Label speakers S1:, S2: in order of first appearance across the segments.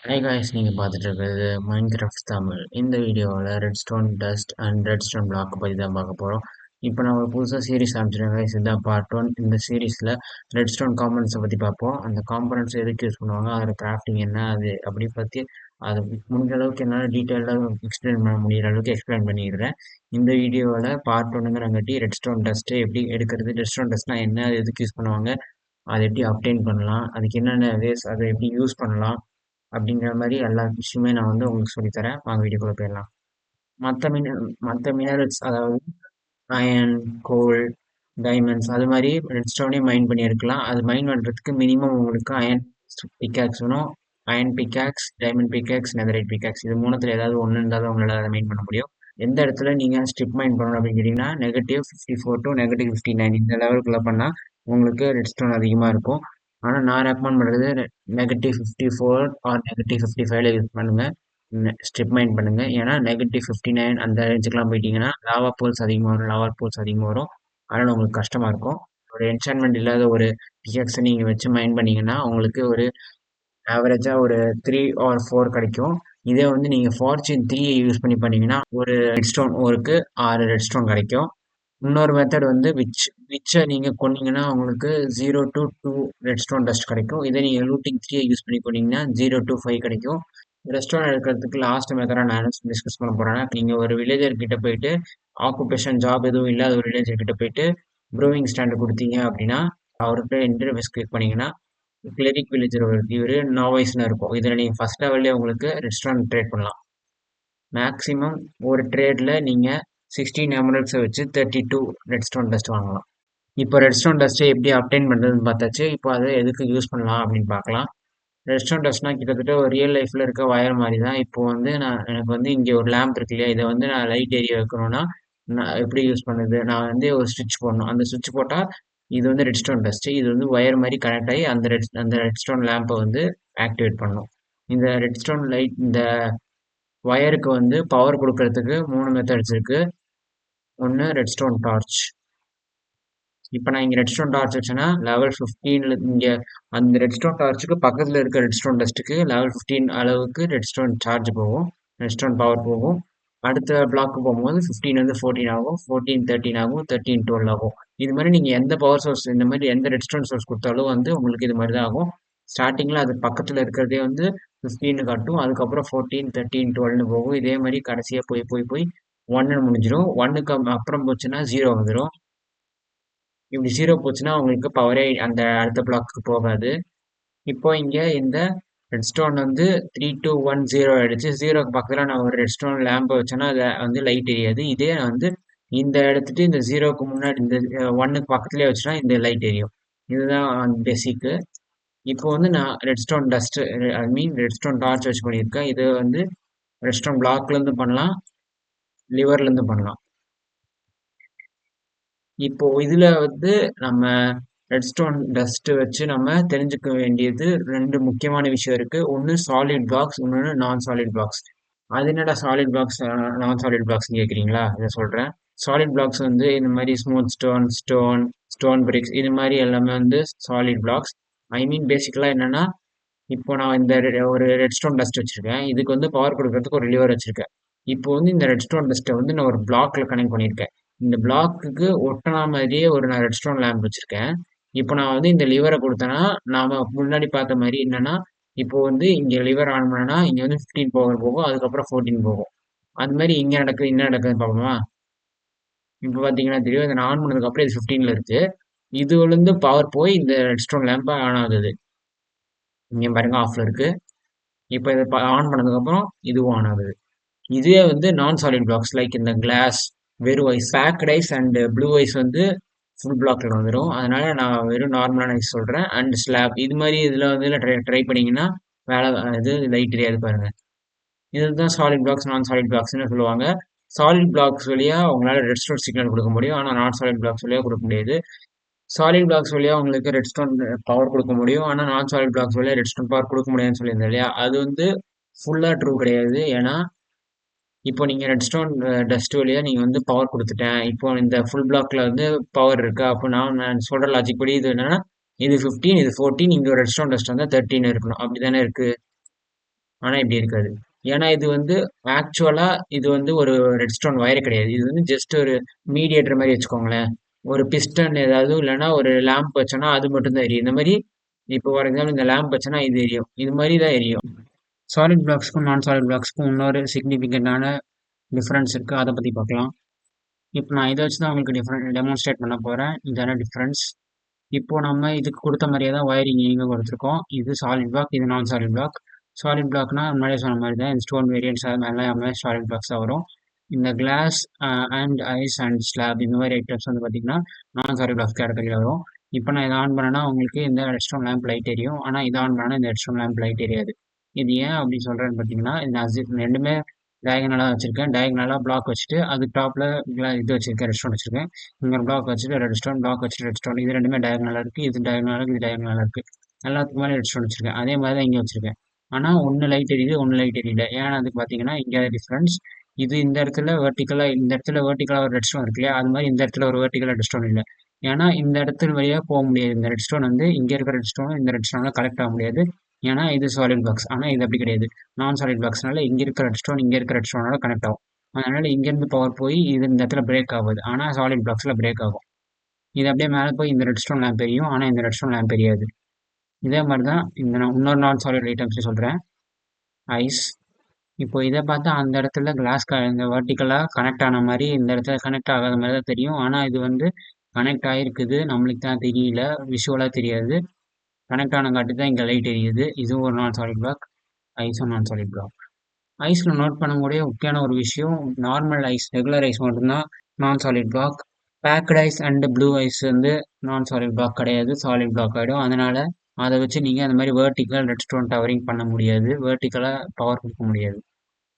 S1: Hi guys, நீங்கள் பார்த்துட்டு இருக்கிறது மைன்கிராஃப்ட் தமிழ். இந்த வீடியோவில் Redstone dust and Redstone black பற்றி தான் பார்க்க போகிறோம். இப்போ நான் ஒரு புதுசாக சீரிஸ் ஆரம்பிச்சிருக்கேன் guys. இதுதான் பார்ட் ஒன். இந்த சீரீஸில் ரெட்ஸ்டோன் காம்பனன்ட்ஸை பற்றி பார்ப்போம். அந்த காம்பனன்ட்ஸ் எதுக்கு யூஸ் பண்ணுவாங்க, அதோட கிராஃப்டிங் என்ன, அது அப்படி பற்றி அது முடிஞ்ச அளவுக்கு என்னால் டீட்டெயிலாக எக்ஸ்பிளைன் பண்ண முடியிற அளவுக்கு எக்ஸ்பிளைன் பண்ணிடுறேன். இந்த வீடியோவில் பார்ட் ஒன்னுங்கிறங்காட்டி ரெட்ஸ்டோன் டஸ்ட்டு எப்படி எடுக்கிறது, ரெட்ஸ்டோன் டஸ்ட்னால் என்ன, அது எதுக்கு யூஸ் பண்ணுவாங்க, அதை எப்படி அப்டெயின் பண்ணலாம், அதுக்கு என்னென்ன வேஸ், அதை எப்படி யூஸ் பண்ணலாம் அப்படிங்கிற மாதிரி எல்லா விஷயமே நான் வந்து உங்களுக்கு சொல்லித்தரேன். வாங்க வீடியோக்குள்ள போயிடலாம். மற்ற மினரல்ஸ், அதாவது அயன், கோல், டைமண்ட்ஸ், அது மாதிரி ரெட்ஸ்டோனே மைன் பண்ணி எடுக்கலாம். அது மைன் பண்ணுறதுக்கு மினிமம் உங்களுக்கு அயன் பிக்காக்ஸ் வேணும். Iron pickaxe, diamond pickaxe, netherite pickaxe, இது மூணுத்தில் ஏதாவது ஒன்று இருந்தால் தான் உங்களால் அதை மைன் பண்ண முடியும். எந்த இடத்துல நீங்கள் ஸ்ட்ரிப் மைன் பண்ணணும் அப்படின்னு கேட்டிங்கன்னா -54 to -59 இந்த லெவலுக்குள்ளே பண்ணால் உங்களுக்கு ரெட்ஸ்டோன் அதிகமாக இருக்கும். ஆனால் நான் ரெக்கமெண்ட் பண்ணுறது -54 ஆர் -55ல யூஸ் பண்ணுங்கள். ஸ்ட்ரிப் மைன் பண்ணுங்கள். ஏன்னா -59 அந்த ரேஞ்சுக்கெலாம் போயிட்டீங்கன்னா லாவா போல்ஸ் அதிகமாக வரும், லாவா போல்ஸ் அதிகமாக வரும். அதனால் உங்களுக்கு கஷ்டமாக இருக்கும். ஒரு என்சான்மெண்ட் இல்லாத ஒரு பிஎக்ஸை நீங்கள் வச்சு மைன் பண்ணீங்கன்னா உங்களுக்கு ஒரு ஆவரேஜாக ஒரு 3 ஆர் 4 கிடைக்கும். இதே வந்து நீங்கள் ஃபார்ச்சூன் 3 யூஸ் பண்ணி பண்ணீங்கன்னா ஒரு ரெட்ஸ்டோன் ஒருக்கு 6 ரெட்ஸ்டோன் கிடைக்கும். இன்னொரு மெத்தட் வந்து விச்சை நீங்கள் கொன்னீங்கன்னா உங்களுக்கு 0 to 2 ரெட்ஸ்டோன் டஸ்ட் கிடைக்கும். இதே நீங்கள் லூட்டிங் 3 யூஸ் பண்ணி கொன்னீங்கன்னா 0 to 5 கிடைக்கும். ரெஸ்டோரண்ட் எடுக்கிறதுக்கு லாஸ்ட் மெத்தடாக நான் என்ன டிஸ்கஸ் பண்ண போகிறேன்னா, நீங்கள் ஒரு வில்லேஜர் கிட்ட போயிட்டு ஆக்குபேஷன் ஜாப் எதுவும் இல்லாத ஒரு வில்லேஜர் கிட்ட போயிட்டு ப்ரூவிங் ஸ்டாண்டு கொடுத்தீங்க அப்படின்னா அவர்கிட்ட இன்டர்ஃபேஸ் கிளிக் பண்ணிங்கன்னா கிளரிக் வில்லேஜர் இவர் நாவைஸ்னு இருக்கும். இதில் நீங்கள் ஃபஸ்ட் லெவல்லே உங்களுக்கு ரெஸ்டாரண்ட் ட்ரேட் பண்ணலாம். மேக்ஸிமம் ஒரு ட்ரேடில் நீங்கள் 16 எமரல்ட்ஸை வச்சு 32 ரெட்ஸ்டோன் டஸ்ட் வாங்கலாம். இப்போ ரெட்ஸ்டோன் டஸ்ட்டை எப்படி அப்டைன் பண்ணுறதுன்னு பார்த்தாச்சு. இப்போ அதை எதுக்கு யூஸ் பண்ணலாம் அப்படின்னு பார்க்கலாம். ரெஸ்டாரண்ட் டஸ்ட்னா கிட்டத்தட்ட ஒரு ரியல் லைஃப்பில் இருக்க வயர் மாதிரி தான். இப்போ வந்து எனக்கு வந்து இங்கே ஒரு லேம்ப் இருக்கு இல்லையா, இதை வந்து நான் லைட் ஏரியா வைக்கணும்னா நான் எப்படி யூஸ் பண்ணுது, நான் வந்து ஒரு ஸ்விட்ச் போடணும். அந்த ஸ்விட்ச் போட்டால் இது வந்து ரெட்ஸ்டோன் டஸ்ட்டு, இது வந்து ஒயர் மாதிரி கனெக்ட் ஆகி அந்த ரெட்ஸ்டோன் லேம்பை வந்து ஆக்டிவேட் பண்ணணும். இந்த ரெட்ஸ்டோன் லைட், இந்த ஒயருக்கு வந்து பவர் கொடுக்கறதுக்கு 3 மெத்தட்ஸ் இருக்குது. ஒன்று ரெட்ஸ்டோன் டார்ச். இப்போ நான் இங்கே ரெட்ஸ்டோன் டார்ச் வச்சேன்னா லெவல் 15 இங்கே அந்த ரெட்ஸ்டோன் டார்ச்சுக்கு பக்கத்தில் இருக்க ரெட்ஸ்டோன் டஸ்ட்டுக்கு லெவல் 15 அளவுக்கு ரெட்ஸ்டோன் சார்ஜ் போகும், ரெட்ஸ்டோன் பவர் போகும். அடுத்த பிளாக்கு போகும்போது 15 வந்து 14 ஆகும், 14 13 ஆகும், 13 12 ஆகும். இது மாதிரி நீங்கள் எந்த பவர் சோர்ஸ், இந்த மாதிரி எந்த ரெட்ஸ்டோன் சோர்ஸ் கொடுத்தாலும் வந்து உங்களுக்கு இது மாதிரி தான் ஆகும். ஸ்டார்டிங்கில் அது பக்கத்தில் இருக்கிறதே வந்து 15 காட்டும், அதுக்கப்புறம் 14 13 12ன்னு போகும். இதே மாதிரி கடைசியாக போய் போய் போய் 1 முடிஞ்சிடும். 1க்கு அப்புறம் போச்சுன்னா 0 வந்துடும். இப்படி 0 போச்சுன்னா உங்களுக்கு பவரே அந்த அடுத்த பிளாக்கு போகாது. இப்போ இங்கே இந்த ரெட்ஸ்டோன் வந்து 3210 ஆயிடுச்சு. 0க்கு பக்கத்தில் நான் ஒரு ரெட்ஸ்டோன் லேம்பை வச்சேன்னா அதை வந்து லைட் எரியாது. இதே வந்து இந்த எடுத்துட்டு இந்த 0க்கு முன்னாடி இந்த 1க்கு பக்கத்துலேயே வச்சுன்னா இந்த லைட் எரியும். இதுதான் பேசிக்கு. இப்போ வந்து நான் ரெட்ஸ்டோன் டஸ்ட், ஐ மீன் ரெட்ஸ்டோன் டார்ச் வச்சு பண்ணியிருக்கேன். இது வந்து ரெட்ஸ்டோன் பிளாக்லேருந்து பண்ணலாம், லிவர்லேருந்து பண்ணலாம். இப்போ இதுல வந்து நம்ம ரெட்ஸ்டோன் டஸ்ட் வச்சு நம்ம தெரிஞ்சுக்க வேண்டியது 2 முக்கியமான விஷயம் இருக்கு. ஒன்று சாலிட் பிளாக்ஸ், இன்னொன்று நான் சாலிட் பிளாக்ஸ். அது என்னடா solid blocks, non solid blocks கேட்குறீங்களா? இதை சொல்றேன். சாலிட் பிளாக்ஸ் வந்து இந்த மாதிரி ஸ்மூத் ஸ்டோன் பிரிக்ஸ், இது மாதிரி எல்லாமே வந்து சாலிட் பிளாக்ஸ். ஐ மீன் பேசிக்கலாக என்னன்னா, இப்போ நான் இந்த ஒரு ரெட்ஸ்டோன் டஸ்ட் வச்சிருக்கேன். இதுக்கு வந்து பவர் கொடுக்கறதுக்கு ஒரு லிவர் வச்சிருக்கேன். இப்போ வந்து இந்த ரெட்ஸ்டோன் டஸ்ட்டை வந்து நான் ஒரு பிளாக்ல கனெக்ட் பண்ணியிருக்கேன். இந்த பிளாக்குக்கு ஒட்டினா மாதிரியே ஒரு நான் ரெட்ஸ்டோன் லேம்ப் வச்சிருக்கேன். இப்போ நான் வந்து இந்த லிவரை கொடுத்தேன்னா, நாம முன்னாடி பார்த்த மாதிரி என்னன்னா, இப்போ வந்து இங்க லிவர் ஆன் பண்ணனா இங்க வந்து 15 பவர் போகும், அதுக்கப்புறம் 14 போகும். அது மாதிரி இங்க நடக்குது, என்ன நடக்குதுன்னு பார்ப்போமா? இப்போ பார்த்தீங்கன்னா தெரியும், இதை நான் ஆன் பண்ணதுக்கு அப்புறம் இது 15ல இருக்கு. இதுலேருந்து பவர் போய் இந்த ரெட்ஸ்டோன் லேம்ப் ஆன் ஆகுது. இங்க பாருங்க ஆஃப்ல இருக்கு. இப்போ இதை ஆன் பண்ணதுக்கப்புறம் இதுவும் ஆன் ஆகுது. இதுவே வந்து நான் சாலிட் பிளாக்ஸ் லைக் இந்த கிளாஸ், வெறும் ice, packed ice and blue ice வந்து ஃபுல் பிளாக்ல வந்துடும். அதனால நான் வெறும் நார்மலான ஐஸ் சொல்றேன். அண்ட் ஸ்லாப், இது மாதிரி இதில் வந்து ட்ரை பண்ணீங்கன்னா வேலை இது லைட் தெரியாது பாருங்க. இதுதான் சாலிட் பிளாக்ஸ், நான் சாலிட் பிளாக்ஸ்னு சொல்லுவாங்க. சாலிட் பிளாக்ஸ் வழியா உங்களால ரெட்ஸ்டோன் சிக்னல் கொடுக்க முடியும், ஆனால் நான் சாலிட் பிளாக்ஸ் வழியா கொடுக்க முடியாது. சாலிட் பிளாக்ஸ் வழியா உங்களுக்கு ரெட்ஸ்டோன் பவர் கொடுக்க முடியும், ஆனால் நான் சாலிட் பிளாக்ஸ் வழியா ரெட்ஸ்டோன் பவர் கொடுக்க முடியாதுன்னு சொல்லியிருந்தேன் இல்லையா? அது வந்து ஃபுல்லாக ட்ரூ கிடையாது. ஏன்னா இப்போ நீங்கள் ரெட்ஸ்டோன் டஸ்ட் வழியாக நீங்கள் வந்து பவர் கொடுத்துட்டேன், இப்போ இந்த ஃபுல் பிளாக்ல வந்து பவர் இருக்கு. அப்போ நான் சொல்கிற லாஜிக் படி இது என்னன்னா, இது 15, இது 14, இங்கே ஒரு ரெட்ஸ்டோன் டஸ்ட் வந்தால் 13 இருக்கணும். அப்படி தானே இருக்கு. ஆனால் இப்படி இருக்காது. ஏன்னா இது வந்து ஆக்சுவலாக இது வந்து ஒரு ரெட்ஸ்டோன் வயர் கிடையாது. இது வந்து ஜஸ்ட் ஒரு மீடியேட்டர் மாதிரி வச்சுக்கோங்களேன். ஒரு பிஸ்டன் ஏதாவது இல்லைன்னா ஒரு லேம்ப் வச்சோன்னா அது மட்டும் தான் எரியும். இந்த மாதிரி இப்போ ஃபார் எக்ஸாம்பிள் இந்த லேம்ப் வச்சோன்னா இது எரியும். இது மாதிரி தான் எரியும். சாலிட் பிளாக்ஸ்க்கும் நான் சாலிட் பிளாக்ஸ்க்கும் இன்னொரு சிக்னிஃபிகண்டான டிஃப்ரென்ஸ் இருக்குது. அதை பற்றி பார்க்கலாம். இப்போ நான் இதை வச்சு தான் உங்களுக்கு டெமான்ஸ்ட்ரேட் பண்ண போகிறேன். இதான டிஃப்ரென்ஸ். இப்போ நம்ம இதுக்கு கொடுத்த மாதிரியே தான் ஒயரிங் இங்கே கொடுத்துருக்கோம். இது சாலிட் பிளாக், இது நான் சாலிட் பிளாக். சாலிட் பிளாக்னா முன்னாடியே சொன்ன மாதிரி தான் இந்த ஸ்டோன் வேரியன்ட்ஸ் அது எல்லாமே சாலிட் பிளாக்ஸ் தான் வரும். இந்த glass and ice and slab இந்த மாதிரி ஐட்டம்ஸ் வந்து பார்த்தீங்கன்னா நான் சாலிட் பிளாக்ஸ் கேட்டகரியில் வரும். இப்போ நான் இதை ஆன் பண்ணேன்னா உங்களுக்கு இந்த ரெட்ஸ்டோன் லேம்ப் லைட் எரியும். ஆனால் இதை ஆன் பண்ணால் இந்த ரெட்ஸ்டோன் லேம்ப் லைட் எரியாது. இது ஏன் அப்படி சொல்கிறேன்னு பார்த்தீங்கன்னா நான் ரெண்டுமே டயகனலாக வச்சுருக்கேன். டயகனலாக பிளாக் வச்சுட்டு அது டாப்பில் இது வச்சுருக்கேன், ரெட்ஸ்டோன் வச்சுருக்கேன். இங்கே ஒரு பிளாக் வச்சுட்டு ரெட்ஸ்டோன், பிளாக் வச்சுட்டு ரெட்ஸ்டோன். இது ரெண்டுமே டயகனலாக இருக்குது. இது டயகனலாக இருக்குது, இது டயகனலாக இருக்குது. எல்லாத்துக்கு மேலே ரெட்ஸ்டோன் வச்சுருக்கேன். அதே மாதிரி தான் இங்கே வச்சுருக்கேன். ஆனால் ஒன்று லைட் எரியுது, ஒன்று லைட் எரியல. ஏன்னா அதுக்கு பார்த்தீங்கன்னா இங்கே டிஃப்ரென்ஸ். இது இந்த இடத்துல வெர்டிக்கலாக, இந்த இடத்துல வெர்டிக்கலாக ஒரு ரெட்ஸ்டோன் இருக்கு இல்லையா, அது மாதிரி இந்த இடத்துல ஒரு வெர்டிக்கலாக ரெட்ஸ்டோன் இல்லை. ஏன்னா இந்த இடத்துல வழியாக போக முடியாது. இந்த ரெட்ஸ்டோன் வந்து இங்கே இருக்கிற ரெட்ஸ்டோன் இந்த ரெட்ஸ்டோனில் கலெக்ட் ஆக முடியாது. ஏன்னா இது சாலிட் பாக்ஸ். ஆனால் இது அப்படி கிடையாது. நான் சாலிட் பாக்ஸ்னால இங்கே இருக்கிற ரெட்ஸ்டோன் இங்கே இருக்கிற ரெட்ஸ்டோனோட கனெக்ட் ஆகும். அதனால இங்கேருந்து பவர் போய் இது இந்த இடத்துல பிரேக் ஆகுது. ஆனால் சாலிட் பாக்ஸில் பிரேக் ஆகும். இது அப்படியே மேலே போய் இந்த ரெட்ஸ்டோன் லேம்ப் எரியும். ஆனால் இந்த ரெட்ஸ்டோன் லேம்ப் எரியாது. இதே மாதிரி தான் இந்த நான் இன்னொரு நான் சாலிட் ஐட்டம்ஸ் சொல்கிறேன். ஐஸ். இப்போ இதை பார்த்தா அந்த இடத்துல கிளாஸ் இந்த வெர்டிக்கலாக கனெக்ட் ஆன மாதிரி இந்த இடத்துல கனெக்ட் ஆகாத மாதிரி தான் தெரியும். ஆனால் இது வந்து கனெக்ட் ஆகிருக்குது. நம்மளுக்கு தான் தெரியல, விஷுவலாக தெரியாது. கனெக்ட் ஆனங்காட்டி தான் இங்கே லைட் எரியுது. இதுவும் ஒரு நான் சாலிட் பிளாக், ஐஸும் நான் சாலிட் பிளாக். ஐஸில் நோட் பண்ணக்கூடிய முக்கியமான ஒரு விஷயம், நார்மல் ஐஸ், ரெகுலர் ஐஸ் மட்டும்தான் non solid block. Packed ice and blue ice வந்து நான் சாலிட் பிளாக் கிடையாது, சாலிட் பிளாக் ஆகிடும். அதனால் அதை வச்சு நீங்கள் அந்த மாதிரி வேர்ட்டிக்கல் ரெட்ஸ்டோன் டவரிங் பண்ண முடியாது, வேர்ட்டிக்கலாக பவர் கொடுக்க முடியாது.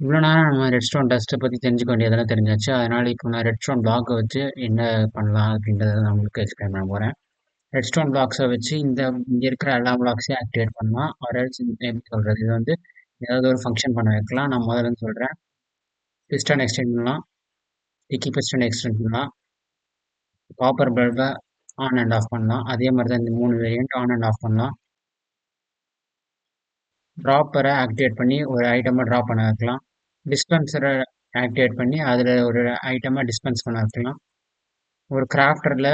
S1: இவ்வளோ நேரம் நம்ம ரெட்ஸ்டோன் டஸ்ட்டை பற்றி தெரிஞ்சுக்க வேண்டியதெல்லாம் தெரிஞ்சாச்சு. அதனால் இப்போ நான் ரெட்ஸ்டோன் பிளாக்கை வச்சு என்ன பண்ணலாம் அப்படின்றத நான் உங்களுக்கு எக்ஸ்பிளைன் பண்ண போகிறேன். ரெட்ஸ்டோன் பிளாக்ஸை வச்சு இங்கே இருக்கிற எல்லா பிளாக்ஸையும் ஆக்டிவேட் பண்ணலாம். எப்படி சொல்கிறது, இது வந்து ஏதாவது ஒரு ஃபங்க்ஷன் பண்ண வைக்கலாம். நான் முதல்ல சொல்கிறேன். பிஸ்டன் எக்ஸ்டெண்ட் பண்ணலாம், டிக்கி பிஸ்டன் எக்ஸ்டெண்ட் பண்ணலாம், காப்பர் பல்பை ஆன் அண்ட் ஆஃப் பண்ணலாம். அதே மாதிரி தான் இந்த 3 வேரியண்ட் ஆன் அண்ட் ஆஃப் பண்ணலாம். ட்ராப்பரை ஆக்டிவேட் பண்ணி ஒரு ஐட்டமை ட்ராப் பண்ண வைக்கலாம். டிஸ்பென்சரை ஆக்டிவேட் பண்ணி அதில் ஒரு ஐட்டமை டிஸ்பென்ஸ் பண்ண வைக்கலாம். ஒரு கிராஃப்டரில்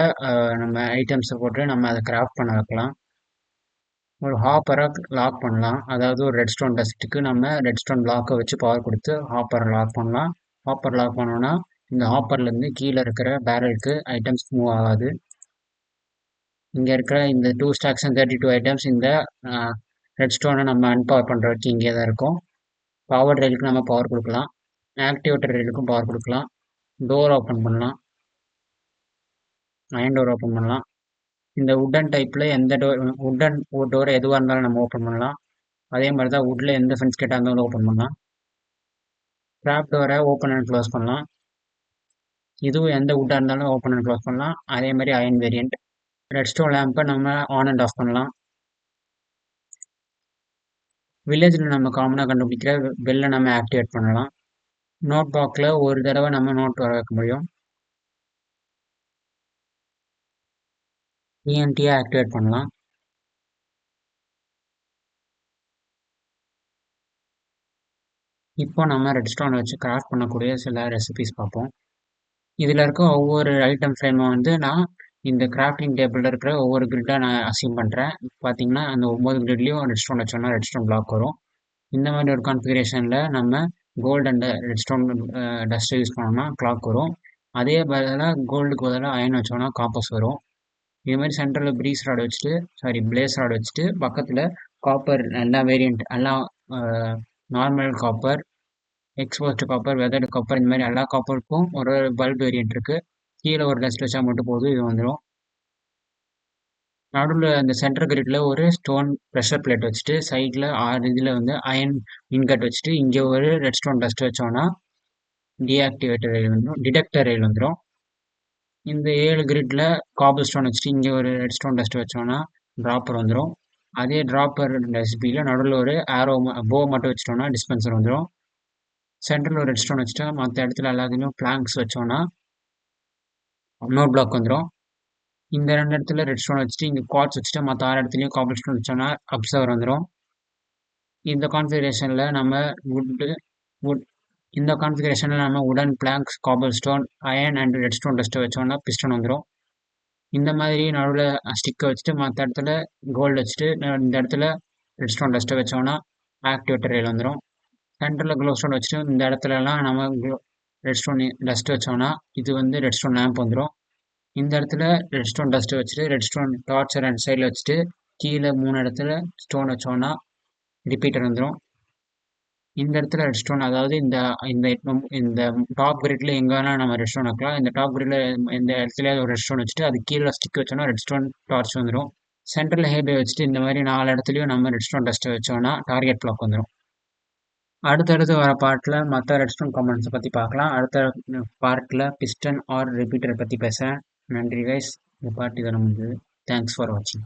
S1: நம்ம ஐட்டம்ஸை போட்டு நம்ம அதை கிராஃப்ட் பண்ண வைக்கலாம். ஒரு ஹாப்பரை லாக் பண்ணலாம். அதாவது ஒரு ரெட்ஸ்டோன் டஸ்ட்டுக்கு நம்ம ரெட்ஸ்டோன் பிளாக்கை வச்சு பவர் கொடுத்து ஹாப்பரை லாக் பண்ணலாம். ஹாப்பர் லாக் பண்ணோன்னா இந்த ஹாப்பர்லேருந்து கீழே இருக்கிற பேரலுக்கு ஐட்டம்ஸ் மூவ் ஆகாது. இங்கே இருக்கிற இந்த 2 ஸ்டாக்ஸ் அண்ட் 32 ஐட்டம்ஸ் இந்த ரெட்ஸ்டோனை நம்ம அன்பவர் பண்ணுற வரைக்கும் இங்கே தான் இருக்கும். பவர் ரெயிலுக்கு நம்ம பவர் கொடுக்கலாம், ஆக்டிவேட்டர் ரெயிலுக்கும் பவர் கொடுக்கலாம், டோர் ஓப்பன் பண்ணலாம், அயன் டோர் ஓப்பன் பண்ணலாம். இந்த உட்டன் டைப்பில் எந்த உட்டன் டோர் எதுவாக இருந்தாலும் நம்ம ஓப்பன் பண்ணலாம். அதே மாதிரி தான் வுட்டில் எந்த ஃபென்ஸ் கேட்டாக இருந்தாலும் ஓப்பன் பண்ணலாம். ட்ராப் டோரை ஓப்பன் அண்ட் க்ளோஸ் பண்ணலாம். இதுவும் எந்த வுட்டாக இருந்தாலும் ஓப்பன் அண்ட் க்ளோஸ் பண்ணலாம். அதே மாதிரி அயன் வேரியண்ட். ரெட்ஸ்டோன் லேம்பை நம்ம ஆன் அண்ட் ஆஃப் பண்ணலாம். வில்லேஜில் நம்ம காமனாக கண்டுபிடிக்கிற பெல்லை நம்ம ஆக்டிவேட் பண்ணலாம். நோட் பாக்ஸில் ஒரு தடவை நம்ம நோட் வர வைக்க முடியும். டிஎன்டியை ஆக்டிவேட் பண்ணலாம். இப்போ நம்ம ரெட்ஸ்டோன் வச்சு கிராஃப்ட் பண்ணக்கூடிய சில ரெசிபிஸ் பார்ப்போம். இதில் இருக்க ஒவ்வொரு ஐட்டம் ஃப்ரேமை வந்து நான் இந்த கிராஃப்டிங் டேபிளில் இருக்கிற ஒவ்வொரு கிரிட்டாக நான் அசீவ் பண்ணுறேன். பார்த்தீங்கன்னா அந்த 9 கிரிட்லேயும் ரெட்ஸ்டோன் வச்சோன்னா ரெட்ஸ்டோன் பிளாக் வரும். இந்த மாதிரி ஒரு கான்ஃபிகரேஷனில் நம்ம கோல்டு அண்ட் ரெட்ஸ்டோன் டஸ்ட்டை யூஸ் பண்ணோம்னா கிளாக் வரும். அதே பதிலாக கோல்டுக்கு பதிலாக அயன் வச்சோன்னா காப்பஸ் வரும். இது மாதிரி சென்டரில் பிளேஸ் ராட் வச்சுட்டு பக்கத்தில் காப்பர் எல்லா வேரியண்ட் எல்லாம் normal copper, exposed copper, weathered copper, இந்த மாதிரி எல்லா காப்பருக்கும் ஒரு பல்ப் வேரியண்ட் இருக்குது. கீழே ஒரு டஸ்ட் வச்சா மட்டும் போதும், இது வந்துடும். நடுவில் அந்த சென்டர் கிரிட்டில் ஒரு ஸ்டோன் ப்ரெஷர் பிளேட் வச்சுட்டு சைடில் 6 இதில் வந்து அயன் இன்கட் வச்சுட்டு இங்கே ஒரு ரெட்ஸ்டோன் டஸ்ட் வச்சோன்னா டீஆக்டிவேட்டர் ரெயில் வந்துடும், டிடெக்டர் ரெயில் வந்துடும். இந்த 7 கிரிட்டில் காப்பர் ஸ்டோன் வச்சுட்டு இங்கே ஒரு ரெட்ஸ்டோன் டஸ்ட் வச்சோன்னா ட்ராப்பர் வந்துடும். அதே ட்ராப்பர் ரெசிபியில் நடுவில் ஒரு போ மட்டும் வச்சிட்டோன்னா டிஸ்பென்சர் வந்துடும். சென்டரில் ஒரு ரெட்ஸ்டோன் வச்சுட்டா மற்ற இடத்துல எல்லாத்துலேயும் பிளாங்க்ஸ் வச்சோன்னா நோட் பிளாக் வந்துடும். இந்த 2 இடத்துல ரெட்ஸ்டோன் வச்சுட்டு இங்கே குவார்ட்ஸ் வச்சுட்டு மற்ற 6 இடத்துலையும் காப்பர் ஸ்டோன் வச்சோன்னா அப்சர்வர் வந்துடும். இந்த கான்ஃபிகரேஷனில் நம்ம வுட் இந்த கான்ஃபிகரேஷனில் நம்ம உடன் planks cobblestone iron and redstone டஸ்ட்டை வச்சோன்னா பிஸ்டன் வந்துடும். இந்த மாதிரி நடுவில் ஸ்டிக்கை வச்சுட்டு மற்ற இடத்துல கோல்டு வச்சுட்டு இந்த இடத்துல ரெட் ஸ்டோன் டஸ்ட்டை வச்சோன்னா ஆக்டிவேட்டர் ரயில் வந்துடும். சென்டரில் க்ளோ ஸ்டோன் வச்சுட்டு இந்த இடத்துலலாம் நம்ம ரெட் ஸ்டோன் டஸ்ட் வச்சோன்னா இது வந்து ரெட் ஸ்டோன் லேம்ப் வந்துடும். இந்த இடத்துல ரெட் ஸ்டோன் டஸ்ட்டை வச்சுட்டு ரெட் ஸ்டோன் டார்ச்சர் அண்ட் சைடில் வச்சுட்டு கீழே 3 இடத்துல ஸ்டோன் வச்சோன்னா ரிப்பீட்டர் வந்துடும். இந்த இடத்துல ரெட் ஸ்டோன், அதாவது இந்த இந்த இந்த டாப் கிரிட்ல எங்கே வேணால் நம்ம ரெட் ஸ்டோன் வைக்கலாம். இந்த டாப் கிரிட்ல இந்த இடத்துல ஒரு ரெட் ஸ்டோன் வச்சுட்டு அது கீழே ஸ்டிக் வச்சோன்னா ரெட் ஸ்டோன் டார்ச் வந்துடும். சென்டரில் ஹேபே வச்சுட்டு இந்த மாதிரி 4 இடத்துலையும் நம்ம ரெட் ஸ்டோன் டஸ்ட்டை வச்சோன்னா டார்கெட் பிளாக் வந்துடும். அடுத்தடுத்து வர பார்ட்டில் மற்ற ரெட் ஸ்டோன் காம்பனன்ட்ஸை பற்றி பார்க்கலாம். அடுத்த பார்ட்டில் பிஸ்டன் ஆர் ரிப்பீட்டரை பற்றி பேசுகிறேன். நன்றி கைஸ். இந்த பார்ட் இதெல்லாம் முடிஞ்சது. தேங்க்ஸ் ஃபார் வாட்சிங்.